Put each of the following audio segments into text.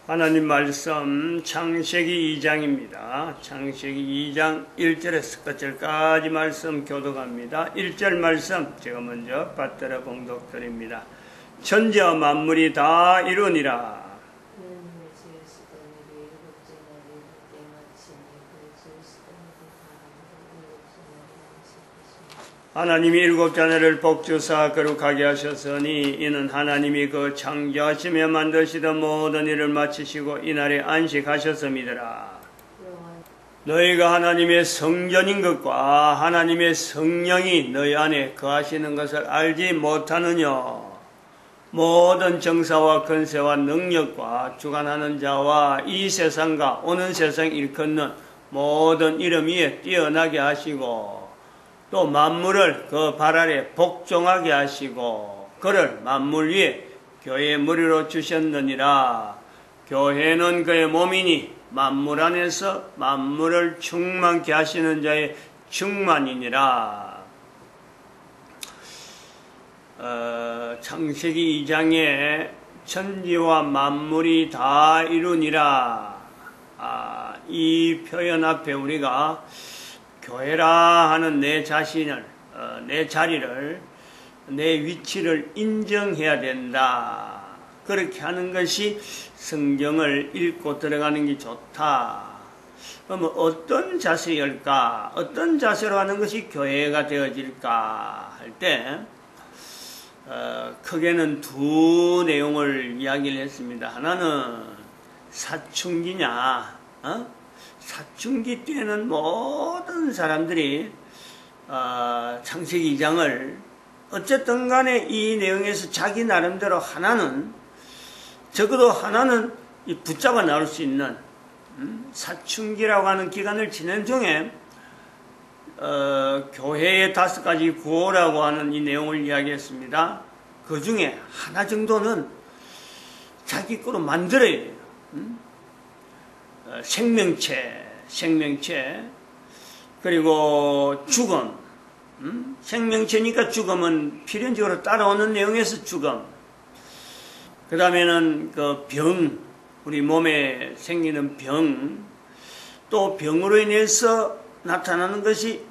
하나님 말씀 창세기 2장입니다. 창세기 2장 1절에서 끝절까지 말씀 교독합니다. 1절 말씀 제가 먼저 받들어 봉독드립니다. 천지와 만물이 다 이루니라. 하나님이 일곱 자녀를 복주사 거룩하게 하셨으니 이는 하나님이 그 창조하시며 만드시던 모든 일을 마치시고 이날에 안식하셨음이더라. 너희가 하나님의 성전인 것과 하나님의 성령이 너희 안에 거하시는 것을 알지 못하느냐. 모든 정사와 권세와 능력과 주관하는 자와 이 세상과 오는 세상 일컫는 모든 이름 위에 뛰어나게 하시고 또 만물을 그 발 아래 복종하게 하시고 그를 만물 위에 교회의 머리로 주셨느니라. 교회는 그의 몸이니 만물 안에서 만물을 충만케 하시는 자의 충만이니라. 창세기 2장에 천지와 만물이 다 이루니라. 이 표현 앞에 우리가 교회라 하는 내 자신을, 내 자리를, 내 위치를 인정해야 된다. 그렇게 하는 것이 성경을 읽고 들어가는 게 좋다. 그러면 어떤 자세일까? 어떤 자세로 하는 것이 교회가 되어질까? 할 때, 크게는 두 내용을 이야기를 했습니다. 하나는 사춘기냐, 사춘기 때는 모든 사람들이 창세기 2장을 어쨌든 간에 이 내용에서 자기 나름대로 하나는 적어도 하나는 붙잡아 나올 수 있는 사춘기라고 하는 기간을 지낸 중에 교회의 5가지 구호라고 하는 이 내용을 이야기했습니다. 그 중에 하나 정도는 자기 거로 만들어야 돼요. 생명체, 그리고 죽음. 생명체니까 죽음은 필연적으로 따라오는 내용에서 죽음. 그 다음에는 그 병, 우리 몸에 생기는 병, 또 병으로 인해서 나타나는 것이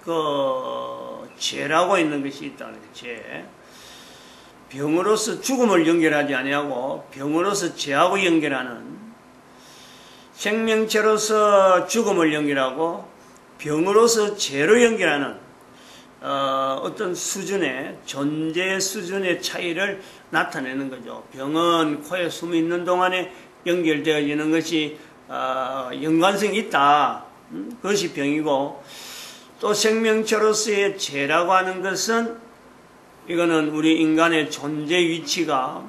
그 죄라고 있는 것이 있다는 거예요. 죄. 병으로서 죽음을 연결하지 아니하고 병으로서 죄하고 연결하는, 생명체로서 죽음을 연결하고 병으로서 죄로 연결하는 어떤 수준의, 존재 수준의 차이를 나타내는 거죠. 병은 코에 숨이 있는 동안에 연결되어지는 것이 연관성이 있다. 그것이 병이고, 또 생명체로서의 죄라고 하는 것은 이거는 우리 인간의 존재 위치가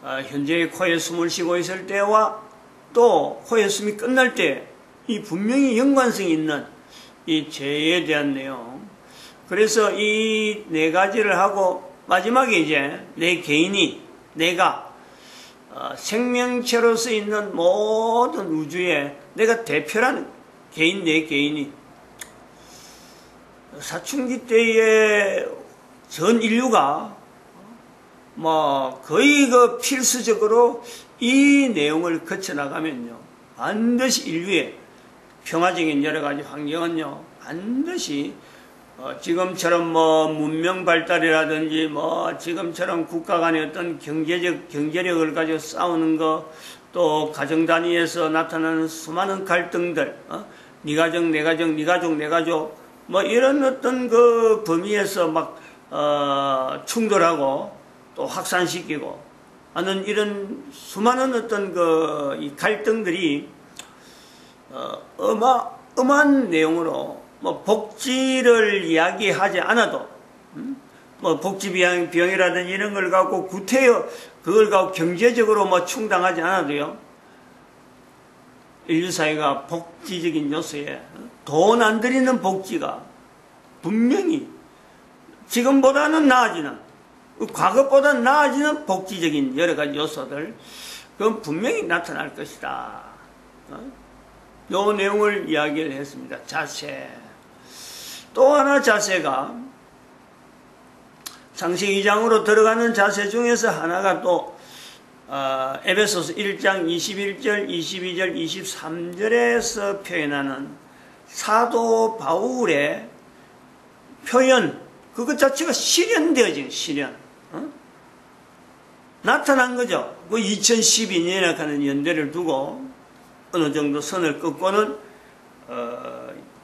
현재의 코에 숨을 쉬고 있을 때와 또 코에 숨이 끝날 때 이 분명히 연관성이 있는 이 죄에 대한 내용. 그래서 이 네 가지를 하고 마지막에 이제 내 개인이, 내가 생명체로서 있는 모든 우주에 내가 대표라는 개인, 내 개인이 사춘기 때에 전 인류가 거의 그 필수적으로 이 내용을 거쳐나가면요, 반드시 인류의 평화적인 여러 가지 환경은요, 반드시 지금처럼 문명 발달이라든지 지금처럼 국가 간의 어떤 경제력을 가지고 싸우는 거, 또 가정 단위에서 나타나는 수많은 갈등들, 네 가정, 내 가정, 네 가족, 내 가족, 이런 어떤 그 범위에서 충돌하고 또 확산시키고 하는 이런 수많은 어떤 이 갈등들이 어마어마한 내용으로 복지를 이야기하지 않아도 복지비용이라든지 이런 걸 갖고 구태여 그걸 갖고 경제적으로 충당하지 않아도요, 인류 사회가 복지적인 요소에 돈 안 들이는 복지가 분명히 지금보다는 나아지는, 과거보다 나아지는 복지적인 여러 가지 요소들, 그건 분명히 나타날 것이다. 요 내용을 이야기를 했습니다. 자세. 또 하나 자세가 창세기 2장으로 들어가는 자세 중에서 하나가 또 에베소서 1장 21절, 22절, 23절에서 표현하는 사도 바울의 표현, 그것 자체가 실현되어진 실현. 나타난 거죠. 그 2012년에 가는 연대를 두고 어느 정도 선을 긋고는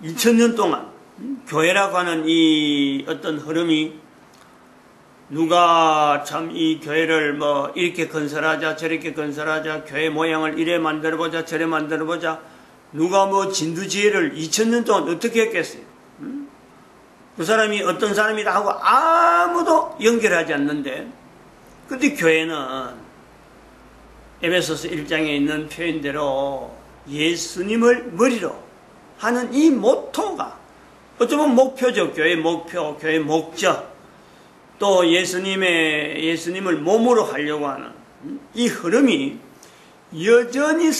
2000년 동안 교회라고 하는 이 어떤 흐름이 누가 참 이 교회를 뭐 이렇게 건설하자 저렇게 건설하자 교회 모양을 이래 만들어보자 저래 만들어보자 누가 뭐 진두지혜를 2000년 동안 어떻게 했겠어요? 그 사람이 어떤 사람이다 하고 아무도 연결하지 않는데 근데 교회는 에베소서 1장에 있는 표현대로 예수님을 머리로 하는 이 모토가 어쩌면 목표죠. 교회의 목표, 교회의 목적 또 예수님을 몸으로 하려고 하는 이 흐름이 여전히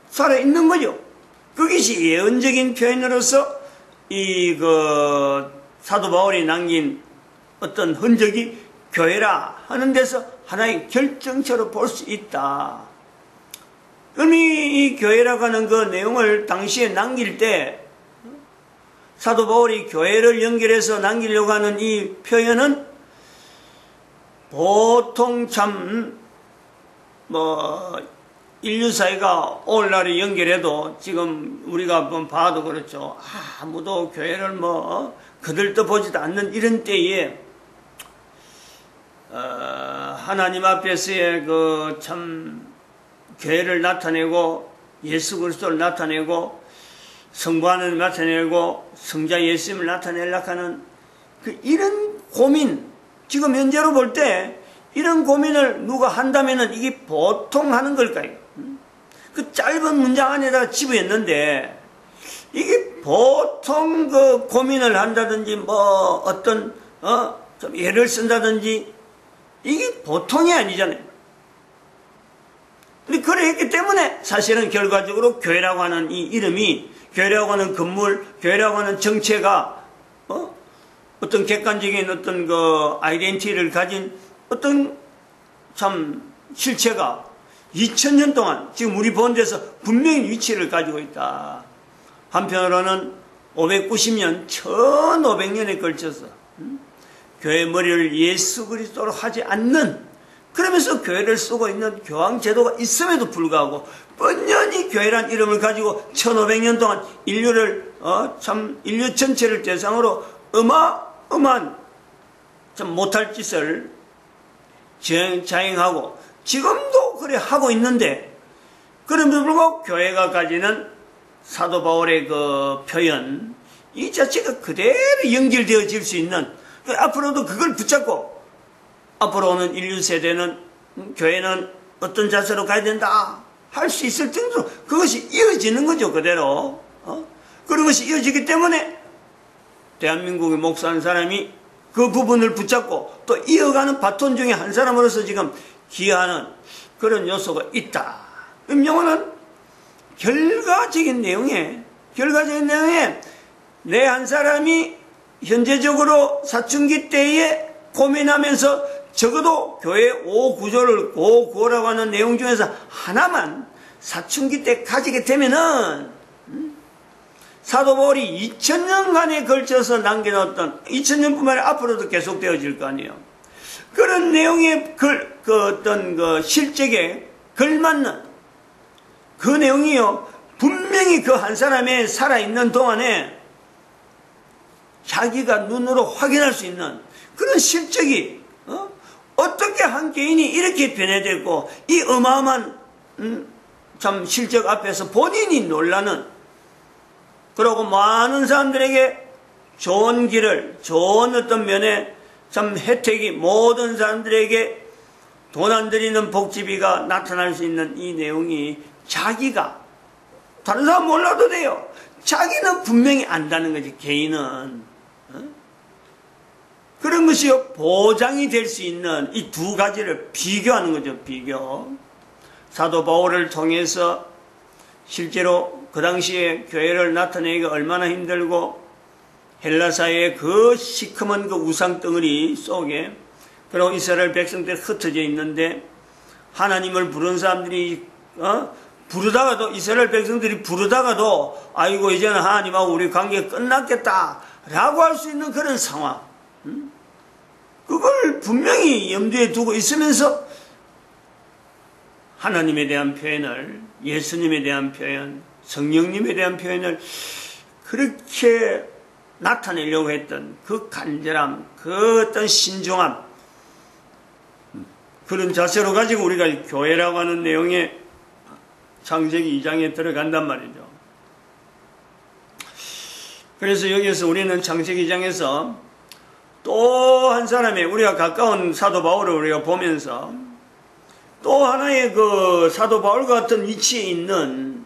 살아있는 거죠. 그것이 예언적인 표현으로서 사도 바울이 남긴 어떤 흔적이 교회라 하는 데서 하나의 결정체로 볼 수 있다. 이미 이 교회라고 하는 그 내용을 당시에 남길 때 사도 바울이 교회를 연결해서 남기려고 하는 이 표현은 보통 참 인류사회가 오늘날에 연결해도 지금 우리가 한번 봐도 그렇죠. 아무도 교회를 거들떠 보지도 않는 이런 때에 하나님 앞에서의 그 참 교회를 나타내고 예수 그리스도를 나타내고 성부 하나님을 나타내고 성자 예수님을 나타내려고 하는 이런 고민, 지금 현재로 볼 때 이런 고민을 누가 한다면은 이게 보통 하는 걸까요? 그 짧은 문장 안에다가 집어였는데 이게 보통 그 고민을 한다든지 어떤 좀 예를 쓴다든지 이게 보통이 아니잖아요. 근데 그래 했기 때문에 사실은 결과적으로 교회라고 하는 이 이름이 교회라고 하는 건물, 교회라고 하는 정체가 어떤 객관적인 어떤 그 아이덴티티를 가진 어떤 참 실체가 2000년 동안 지금 우리 본 데서 분명히 위치를 가지고 있다. 한편으로는 590년, 1500년에 걸쳐서 교회 머리를 예수 그리스도로 하지 않는 그러면서 교회를 쓰고 있는 교황제도가 있음에도 불구하고 뻔연히 교회란 이름을 가지고 1500년 동안 인류를 인류 전체를 대상으로 어마어마한 참 못할 짓을 자행하고 지금도 그래 하고 있는데 그럼에도 불구하고 교회가 가지는 사도 바울의 그 표현 이 자체가 그대로 연결되어질 수 있는 앞으로도 그걸 붙잡고 앞으로 오는 인류 세대는 교회는 어떤 자세로 가야 된다 할 수 있을 정도로 그것이 이어지는 거죠. 그대로 그런 것이 이어지기 때문에 대한민국에 목사하는 사람이 그 부분을 붙잡고 또 이어가는 바톤 중에 한 사람으로서 지금 기여하는 그런 요소가 있다. 그럼 영어는 결과적인 내용에 내 한 사람이 현재적으로 사춘기 때에 고민하면서 적어도 교회 5구조를 고라고 하는 내용 중에서 하나만 사춘기 때 가지게 되면은 사도 바울이 2000년간에 걸쳐서 남겨놓았던 2000년뿐만 아니라 앞으로도 계속되어질 거 아니에요. 그런 내용의 어떤 그 실적에 걸맞는 그 내용이요. 분명히 그 한 사람의 살아있는 동안에 자기가 눈으로 확인할 수 있는 그런 실적이 어떻게 한 개인이 이렇게 변해됐고 이 어마어마한 참 실적 앞에서 본인이 놀라는 그리고 많은 사람들에게 좋은 길을 좋은 어떤 면에 참 혜택이 모든 사람들에게 돈 안 들이는 복지비가 나타날 수 있는 이 내용이 자기가 다른 사람 몰라도 돼요. 자기는 분명히 안다는 거지. 개인은 그런 것이 보장이 될 수 있는 이 두 가지를 비교하는 거죠. 비교. 사도 바울을 통해서 실제로 그 당시에 교회를 나타내기가 얼마나 힘들고 헬라사의 그 시커먼 그 우상덩어리 속에 그리고 이스라엘 백성들 흩어져 있는데 하나님을 부른 사람들이 부르다가도 이스라엘 백성들이 부르다가도 아이고 이제는 하나님하고 우리 관계가 끝났겠다 라고 할 수 있는 그런 상황, 그걸 분명히 염두에 두고 있으면서 하나님에 대한 표현을, 예수님에 대한 표현, 성령님에 대한 표현을 그렇게 나타내려고 했던 그 간절함, 그 어떤 신중함, 그런 자세로 가지고 우리가 교회라고 하는 내용의 창세기 2장에 들어간단 말이죠. 그래서 여기에서 우리는 창세기 2장에서 또 한 사람의, 우리가 가까운 사도 바울을 우리가 보면서 또 하나의 그 사도 바울 같은 위치에 있는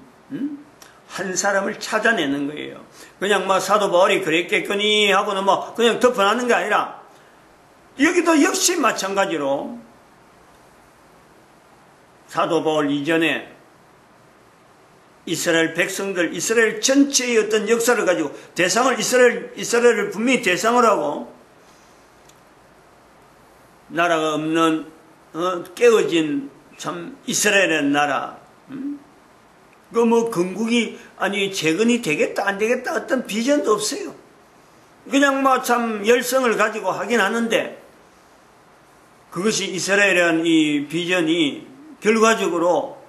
한 사람을 찾아내는 거예요. 그냥 뭐 사도 바울이 그랬겠거니 하고는 뭐 그냥 덮어나는 게 아니라 여기도 역시 마찬가지로 사도 바울 이전에 이스라엘 백성들, 이스라엘 전체의 어떤 역사를 가지고 대상을 이스라엘을 분명히 대상을 하고 나라가 없는 깨어진 참 이스라엘의 나라, 그 뭐 건국이 아니 재건이 되겠다 안 되겠다 어떤 비전도 없어요. 그냥 뭐 참 열성을 가지고 하긴 하는데 그것이 이스라엘이라는 이 비전이 결과적으로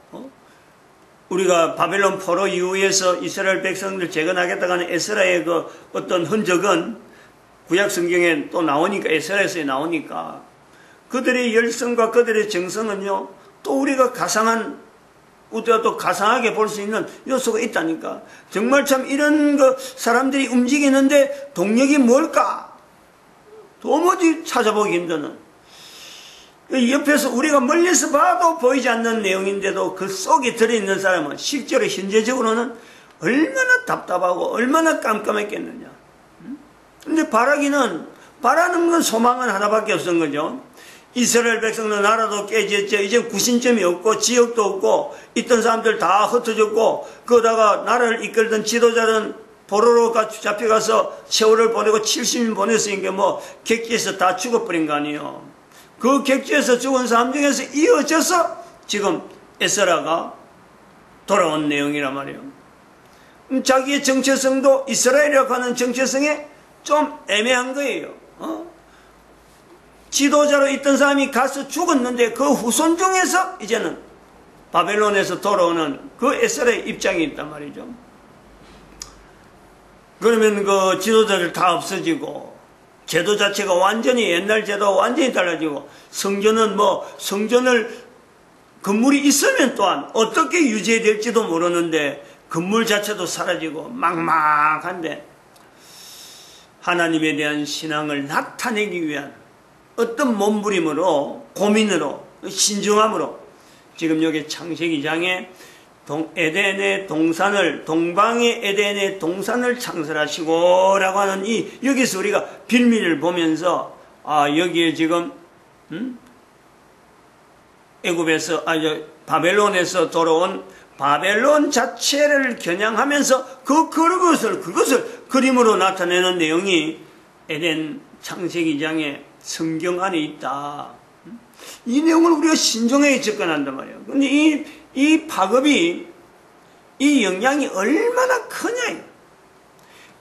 우리가 바벨론 포로 이후에서 이스라엘 백성들 재건하겠다고 하는 에스라의 그 어떤 흔적은 구약 성경에 또 나오니까, 에스라에서 나오니까 그들의 열성과 그들의 정성은요 또 우리가 또 가상하게 볼 수 있는 요소가 있다니까. 정말 참 이런 그 사람들이 움직이는데 동력이 뭘까? 도무지 찾아보기 힘드는, 옆에서 우리가 멀리서 봐도 보이지 않는 내용인데도 그 속에 들어있는 사람은 실제로 현재적으로는 얼마나 답답하고 얼마나 깜깜했겠느냐. 근데 바라는 건 소망은 하나밖에 없었던 거죠. 이스라엘 백성들 나라도 깨졌죠. 이제 구심점이 없고 지역도 없고 있던 사람들 다 흩어졌고 그러다가 나라를 이끌던 지도자는 포로로 잡혀가서 세월을 보내고 70년 보냈으니까 뭐 객지에서 다 죽어버린 거 아니에요. 그 객지에서 죽은 사람 중에서 이어져서 지금 에스라가 돌아온 내용이란 말이에요. 자기의 정체성도 이스라엘이라고 하는 정체성에 좀 애매한 거예요. 지도자로 있던 사람이 가서 죽었는데 그 후손 중에서 이제는 바벨론에서 돌아오는 그 에스라의 입장이 있단 말이죠. 그러면 그 지도자들 다 없어지고 제도 자체가 완전히 옛날 제도와 완전히 달라지고 성전을 건물이 있으면 또한 어떻게 유지될지도 모르는데 건물 자체도 사라지고 막막한데 하나님에 대한 신앙을 나타내기 위한 어떤 몸부림으로, 고민으로, 신중함으로 지금 여기 창세기 2장에 에덴의 동산을, 동방의 에덴의 동산을 창설하시고 라고 하는 여기서 우리가 빌미를 보면서 여기에 지금 바벨론에서 돌아온 바벨론 자체를 겨냥하면서 그것을 그림으로 나타내는 내용이 에덴 창세기 2장에 성경 안에 있다. 이 내용을 우리가 신중하게 접근한단 말이에요. 근데 이 파급이, 이 영향이 얼마나 크냐.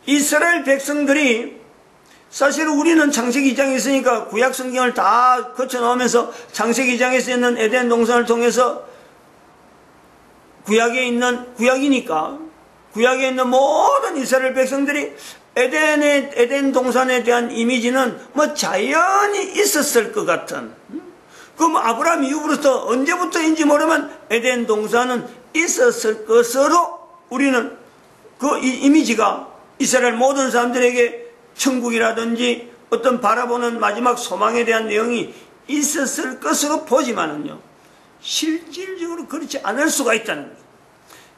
이스라엘 백성들이 사실 우리는 창세기 2장에 있으니까 구약 성경을 다 거쳐 나오면서 창세기 2장에서 있는 에덴 동산을 통해서 구약이니까 구약에 있는 모든 이스라엘 백성들이 에덴 동산에 대한 이미지는 뭐 자연히 있었을 것 같은, 그럼 아브라함 이후부터 언제부터인지 모르면 에덴 동산은 있었을 것으로 우리는 그 이미지가 이스라엘 모든 사람들에게 천국이라든지 어떤 바라보는 마지막 소망에 대한 내용이 있었을 것으로 보지만은요, 실질적으로 그렇지 않을 수가 있다는 거죠.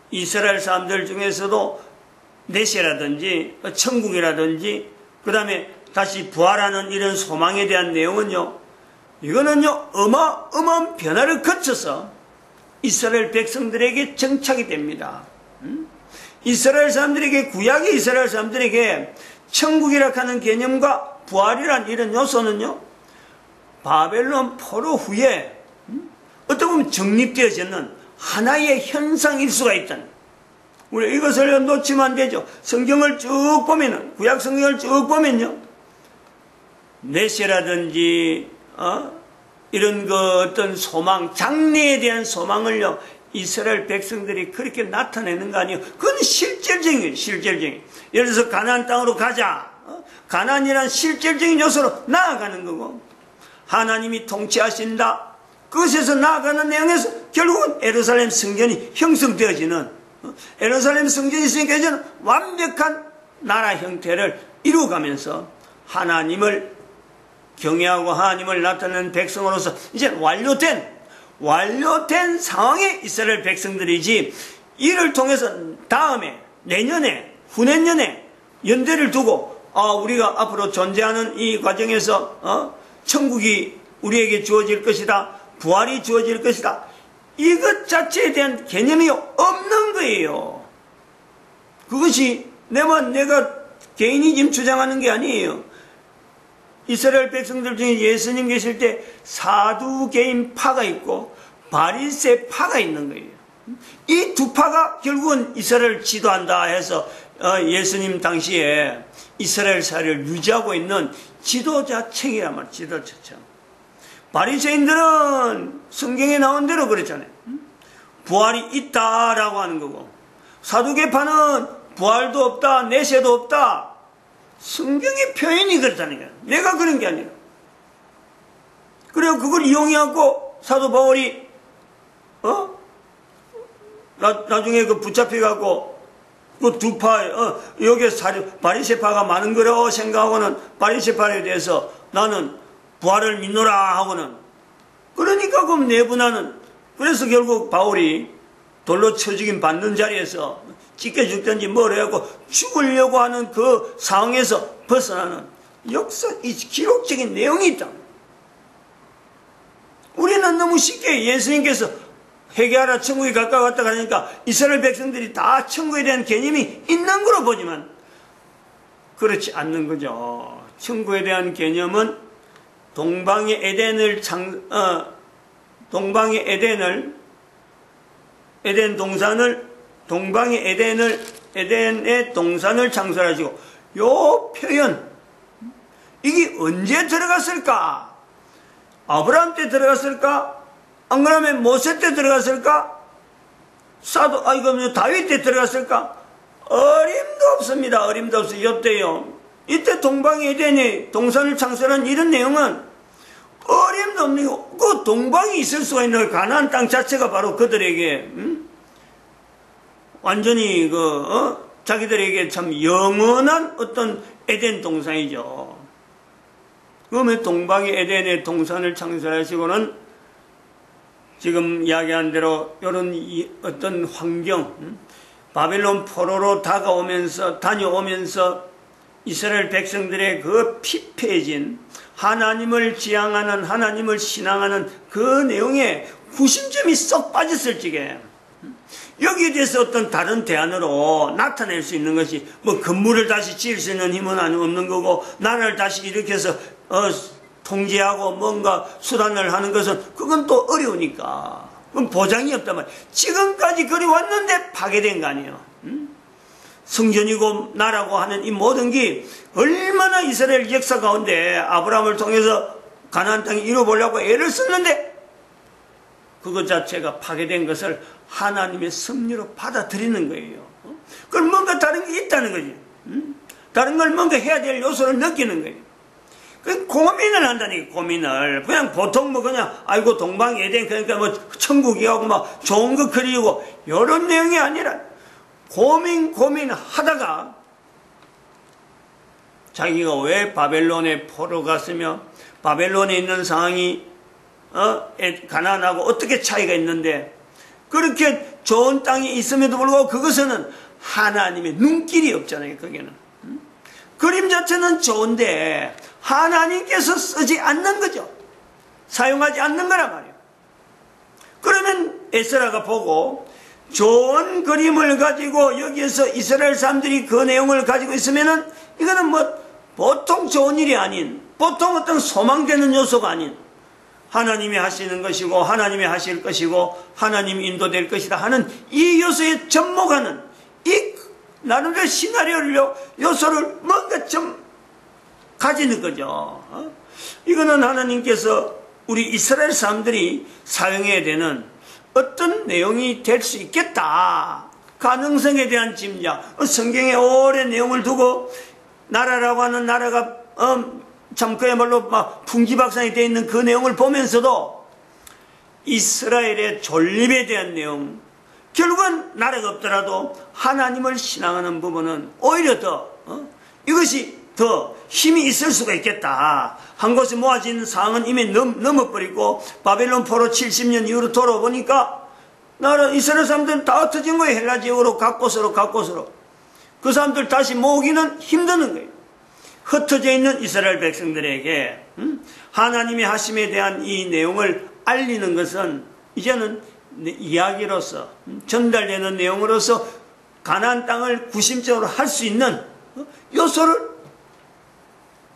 이스라엘 사람들 중에서도 내세라든지 천국이라든지 그 다음에 다시 부활하는 이런 소망에 대한 내용은요, 이거는요 어마어마한 변화를 거쳐서 이스라엘 백성들에게 정착이 됩니다. 이스라엘 사람들에게, 구약의 이스라엘 사람들에게 천국이라 하는 개념과 부활이란 이런 요소는요 바벨론 포로 후에 어떻게 보면 정립되어지는 하나의 현상일 수가 있다는 거예요. 우리 이것을 놓치면 안 되죠. 성경을 쭉 보면은, 구약 성경을 쭉 보면요, 내세라든지 이런 그 어떤 소망, 장래에 대한 소망을요, 이스라엘 백성들이 그렇게 나타내는 거 아니에요. 그건 실질적이에요. 실질적인. 예를 들어서 가나안 땅으로 가자. 가나안이란 실질적인 요소로 나아가는 거고, 하나님이 통치하신다. 그것에서 나아가는 내용에서 결국은 예루살렘 성전이 형성되어지는, 예루살렘 성전이 있으니까 이제는 완벽한 나라 형태를 이루어가면서 하나님을 경외하고 하나님을 나타내는 백성으로서 이제 완료된 상황의 이스라엘 백성들이지, 이를 통해서 다음에 내년에 후내년에 연대를 두고 우리가 앞으로 존재하는 이 과정에서 천국이 우리에게 주어질 것이다, 부활이 주어질 것이다, 이것 자체에 대한 개념이 없는 거예요. 그것이 내가 개인이 지금 주장하는 게 아니에요. 이스라엘 백성들 중에 예수님 계실 때 사두개인 파가 있고 바리새 파가 있는 거예요. 이 두 파가 결국은 이스라엘을 지도한다 해서 예수님 당시에 이스라엘 사회를 유지하고 있는 지도자층이란 말이에요. 지도자층. 바리새인들은 성경에 나온 대로 그랬잖아요. 부활이 있다라고 하는 거고, 사두개파는 부활도 없다, 내세도 없다. 성경의 표현이 그렇다는 거야. 내가 그런 게 아니라. 그래서 그걸 이용해갖고 사도 바울이 나중에 그 붙잡혀갖고 그 두 파, 여기에 바리새파가 많은 거라고 생각하고는 바리새파에 대해서 나는 부활을 믿노라 하고는, 그러니까 그럼 내분하는, 그래서 결국 바울이 돌로 쳐 죽임 받는 자리에서 찢겨 죽든지 뭘 해갖고 죽으려고 하는 그 상황에서 벗어나는 역사, 이 기록적인 내용이 있다. 우리는 너무 쉽게 예수님께서 회개하라 천국에 가까웠다 하니까 이스라엘 백성들이 다 천국에 대한 개념이 있는 거로 보지만 그렇지 않는 거죠. 천국에 대한 개념은 동방의 에덴의 에덴의 동산을 창설하시고, 요 표현, 이게 언제 들어갔을까? 아브라함 때 들어갔을까? 안 그러면 모세 때 들어갔을까? 다윗 때 들어갔을까? 어림도 없습니다. 어림도 없어요. 이때요. 이때 동방의 에덴의 동산을 창설한 이런 내용은 어림도 없는 거. 그 동방이 있을 수가 있는 가나안 땅 자체가 바로 그들에게 완전히 자기들에게 참 영원한 어떤 에덴 동산이죠. 그러면 동방의 에덴의 동산을 창설하시고는 지금 이야기한 대로 이런 어떤 환경, 바벨론 포로로 다녀오면서 이스라엘 백성들의 그 피폐해진 하나님을 지향하는, 하나님을 신앙하는 그 내용에 구심점이 쏙 빠졌을 적에 여기에 대해서 어떤 다른 대안으로 나타낼 수 있는 것이 건물을 다시 지을 수 있는 힘은 없는 거고, 나라를 다시 일으켜서 통제하고 뭔가 수단을 하는 것은 그건 또 어려우니까 그건 보장이 없단 말이에요. 지금까지 그리 왔는데 파괴된 거 아니에요. 성전이고 나라고 하는 이 모든 게 얼마나 이스라엘 역사 가운데 아브라함을 통해서 가나안 땅에 이루어보려고 애를 썼는데 그것 자체가 파괴된 것을 하나님의 섭리로 받아들이는 거예요. 그럼 뭔가 다른 게 있다는 거지. 다른 걸 뭔가 해야 될 요소를 느끼는 거예요. 고민을 한다니까, 고민을. 그냥 보통 아이고, 동방 에덴, 그러니까 천국이하고 좋은 거 그리고, 이런 내용이 아니라, 고민하다가, 자기가 왜 바벨론에 포로 갔으며, 바벨론에 있는 상황이, 가나안하고 어떻게 차이가 있는데, 그렇게 좋은 땅이 있음에도 불구하고 그것은 하나님의 눈길이 없잖아요, 거기는. 그림 자체는 좋은데, 하나님께서 쓰지 않는 거죠. 사용하지 않는 거란 말이에요. 그러면 에스라가 보고 좋은 그림을 가지고 여기에서 이스라엘 사람들이 그 내용을 가지고 있으면은 이거는 보통 좋은 일이 아닌, 보통 어떤 소망되는 요소가 아닌 하나님이 하시는 것이고 하나님이 하실 것이고 하나님이 인도될 것이다 하는 이 요소에 접목하는 이 나름대로 시나리오를 요소를 뭔가 좀 가지는 거죠. 이거는 하나님께서 우리 이스라엘 사람들이 사용해야 되는 어떤 내용이 될 수 있겠다. 가능성에 대한 짐작. 성경에 오랜 내용을 두고 나라라고 하는 나라가 참 그야말로 막 풍지박산이 되어 있는 그 내용을 보면서도 이스라엘의 존립에 대한 내용, 결국은 나라가 없더라도 하나님을 신앙하는 부분은 오히려 더 이것이 더 힘이 있을 수가 있겠다. 한 곳에 모아진 상은 이미 넘어버리고 바벨론 포로 70년 이후로 돌아보니까 나라 이스라엘 사람들은 다 흩어진 거예요. 헬라 지역으로 각 곳으로. 그 사람들 다시 모으기는 힘드는 거예요. 흩어져 있는 이스라엘 백성들에게 하나님의 하심에 대한 이 내용을 알리는 것은 이제는 이야기로서 전달되는 내용으로서 가나안 땅을 구심적으로 할 수 있는 요소를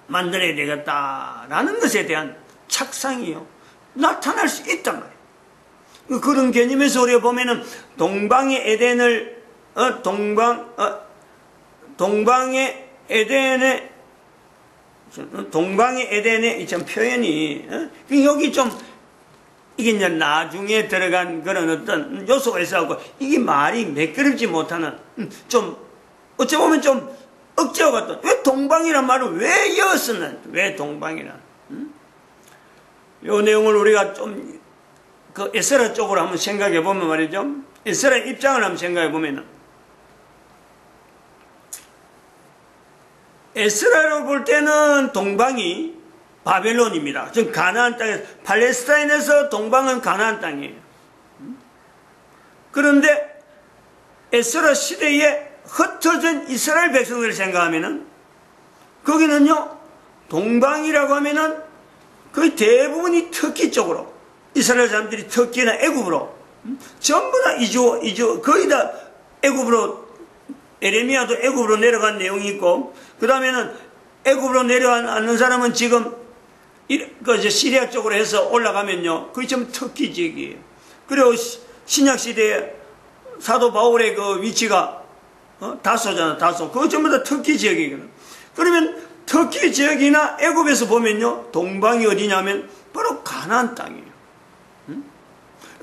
만들어야 되겠다라는 것에 대한 착상이요 나타날 수 있단 말이에요. 그런 개념에서 우리가 보면은 동방의 에덴을 동방의 에덴의 참 표현이 여기 좀 이게 이제 나중에 들어간 그런 어떤 요소가 있어갖고 이게 말이 매끄럽지 못하는 좀 어찌 보면 좀 억제와 같던 왜 동방이란 말을 왜 이었었는 왜 동방이란 요 내용을 우리가 좀 그 에스라 쪽으로 한번 생각해 보면 말이죠. 에스라의 입장을 한번 생각해 보면은 에스라로 볼 때는 동방이 바벨론입니다. 즉 가나안 땅에서 팔레스타인에서 동방은 가나안 땅이에요. 그런데 에스라 시대에 흩어진 이스라엘 백성들을 생각하면은 거기는요 동방이라고 하면은 거의 대부분이 터키 쪽으로 이스라엘 사람들이 터키나 애굽으로 전부 다 이주 거의 다 애굽으로 에레미야도 애굽으로 내려간 내용이 있고 그 다음에는 애굽으로 내려가는 사람은 지금 시리아 쪽으로 해서 올라가면요 그게 좀 터키 지역이에요. 그리고 신약 시대에 사도 바울의 그 위치가 다소잖아. 다소. 그거 전부 다 터키 지역이거든. 그러면 터키 지역이나 애굽에서 보면요 동방이 어디냐면 바로 가나안 땅이에요.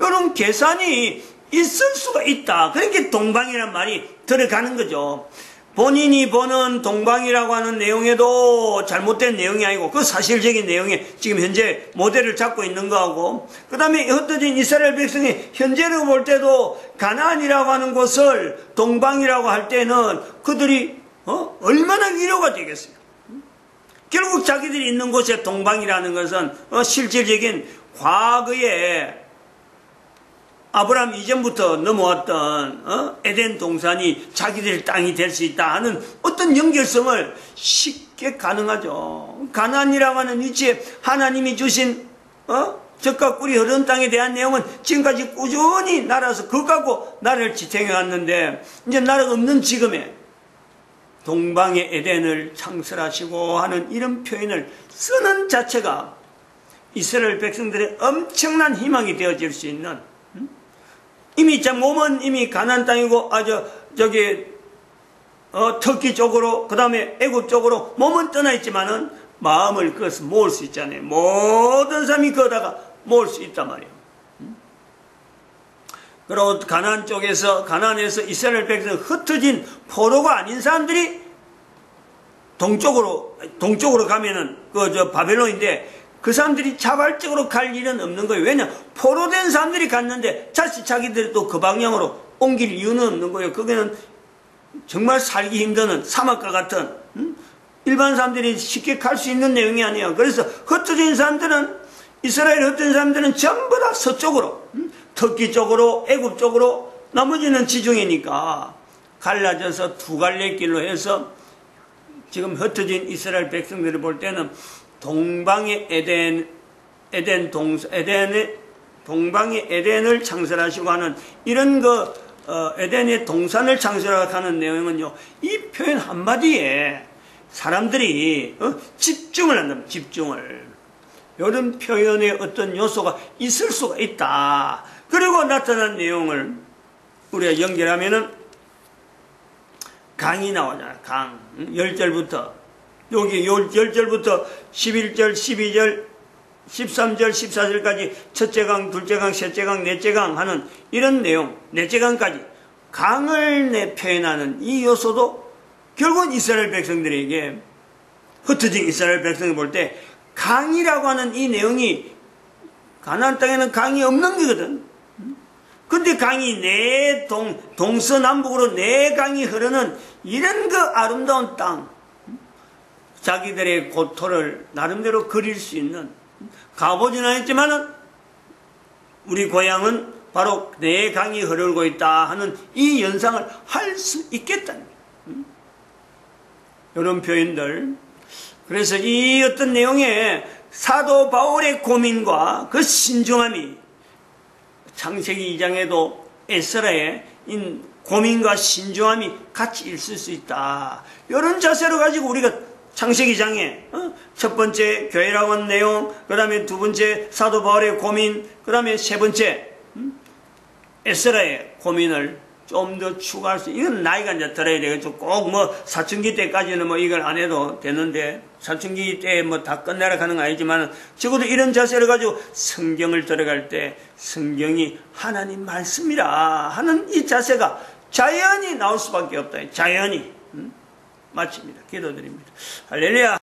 이런 계산이 있을 수가 있다. 그러니까 동방이라는 말이 들어가는 거죠. 본인이 보는 동방이라고 하는 내용에도 잘못된 내용이 아니고 그 사실적인 내용에 지금 현재 모델을 잡고 있는 거하고 그 다음에 흩어진 이스라엘 백성이 현재로 볼 때도 가나안이라고 하는 곳을 동방이라고 할 때는 그들이 얼마나 위로가 되겠어요. 결국 자기들이 있는 곳에 동방이라는 것은 실질적인 과거에 아브라함 이전부터 넘어왔던 에덴 동산이 자기들 땅이 될 수 있다 하는 어떤 연결성을 쉽게 가능하죠. 가나안이라고 하는 위치에 하나님이 주신 젖과 꿀이 흐르는 땅에 대한 내용은 지금까지 꾸준히 나라에서 그거 갖고 나라를 지탱해 왔는데 이제 나라가 없는 지금에 동방의 에덴을 창설하시고 하는 이런 표현을 쓰는 자체가 이스라엘 백성들의 엄청난 희망이 되어질 수 있는 이미 몸은 이미 가나안 땅이고 터키 쪽으로 그 다음에 애굽 쪽으로 몸은 떠나 있지만은 마음을 그것을 모을 수 있잖아요. 모든 사람이 거다가 모을 수 있단 말이에요. 그리고 가나안에서 이스라엘 백성 흩어진 포로가 아닌 사람들이 동쪽으로 가면은 바벨론인데 그 사람들이 자발적으로 갈 일은 없는 거예요. 왜냐? 포로된 사람들이 갔는데 자기들이 또 그 방향으로 옮길 이유는 없는 거예요. 거기는 정말 살기 힘드는 사막과 같은 일반 사람들이 쉽게 갈 수 있는 내용이 아니에요. 그래서 흩어진 사람들은 이스라엘 흩어진 사람들은 전부 다 서쪽으로 터키 쪽으로 애굽 쪽으로 나머지는 지중해니까 갈라져서 두 갈래 길로 해서 지금 흩어진 이스라엘 백성들을 볼 때는 동방의 동방의 에덴을 창설하시고 하는 이런 에덴의 동산을 창설하는 내용은요, 이 표현 한마디에 사람들이 집중을 한답니다. 집중을. 이런 표현의 어떤 요소가 있을 수가 있다. 그리고 나타난 내용을 우리가 연결하면은 강이 나오잖아요. 강. 10절부터. 여기 10절부터 11절, 12절, 13절, 14절까지 첫째 강, 둘째 강, 셋째 강, 넷째 강 하는 이런 내용, 넷째 강까지 강을 표현하는 이 요소도 결국은 이스라엘 백성들에게 흩어진 이스라엘 백성을 볼 때 강이라고 하는 이 내용이 가나안 땅에는 강이 없는 거거든. 근데 강이 동서남북으로 네 강이 흐르는 이런 그 아름다운 땅, 자기들의 고토를 나름대로 그릴 수 있는, 가보진 않았지만은 우리 고향은 바로 네 강이 흐르고 있다 하는 이 연상을 할 수 있겠다는 거예요. 이런 표현들. 그래서 이 어떤 내용에 사도 바울의 고민과 그 신중함이 창세기 2장에도 에스라의 고민과 신중함이 같이 있을 수 있다. 이런 자세로 가지고 우리가 창세기 2장에 첫 번째 교회라고 하는 내용, 그 다음에 두 번째 사도 바울의 고민, 그 다음에 세 번째 에스라의 고민을 좀 더 추가할 수, 이건 나이가 이제 들어야 되겠죠. 꼭 사춘기 때까지는 이걸 안 해도 되는데, 사춘기 때 다 끝내라 하는 건 아니지만, 적어도 이런 자세를 가지고 성경을 들어갈 때, 성경이 하나님 말씀이라 하는 이 자세가 자연히 나올 수밖에 없다. 자연히. 마칩니다. 기도드립니다. 할렐루야.